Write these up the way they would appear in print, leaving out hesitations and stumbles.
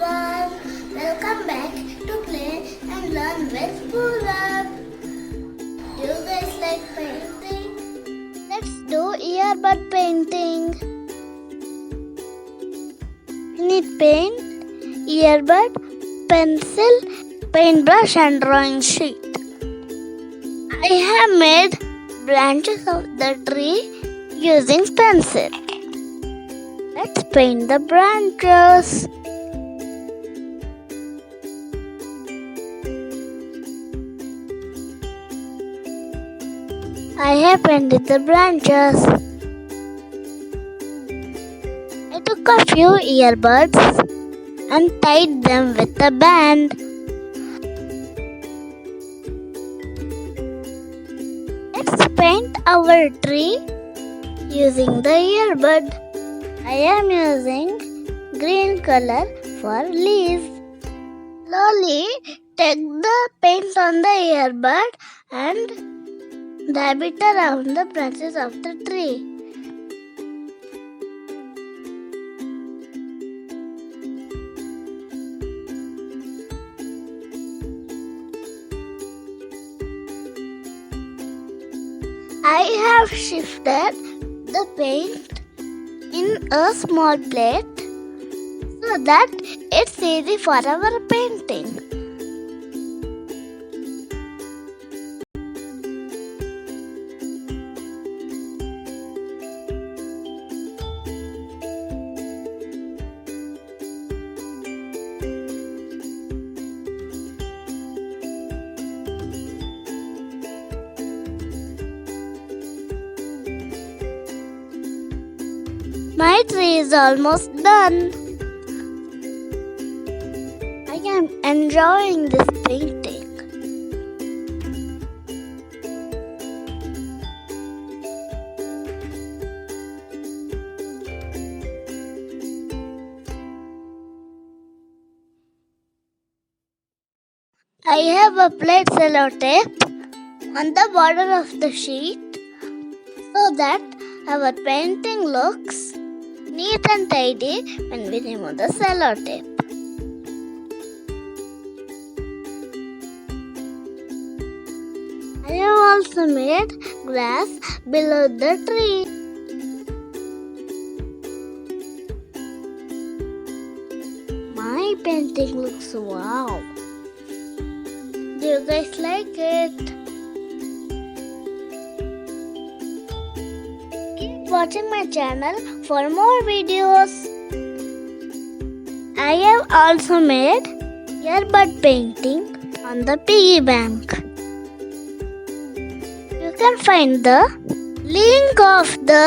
everyone, welcome back to Play and Learn with Purab. Do you guys like painting? Let's do earbud painting. You need paint, earbud, pencil, paintbrush and drawing sheet. I have made branches of the tree using pencil. Let's paint the branches. I have painted the branches. I took a few earbuds and tied them with a band. Let's paint our tree using the earbud. I am using green color for leaves. Slowly take the paint on the earbud and dab it around the branches of the tree. I have shifted the paint in a small plate so that it's easy for our painting. My tree is almost done. I am enjoying this painting. I have applied sellotape on the border of the sheet so that our painting looks neat and tidy when we remove the sellotape. I have also made grass below the tree. My painting looks wow. Do you guys like it? Keep watching my channel for more videos. I have also made earbud painting on the piggy bank. You can find the link of the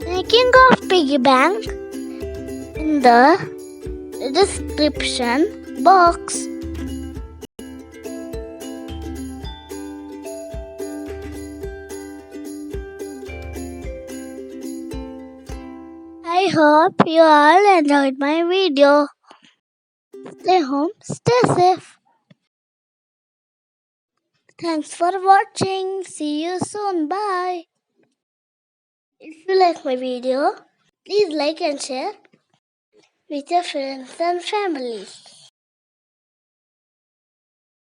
making of piggy bank in the description box. I hope you all enjoyed my video. Stay home, stay safe. Thanks for watching. See you soon. Bye. If you like my video, please like and share with your friends and family.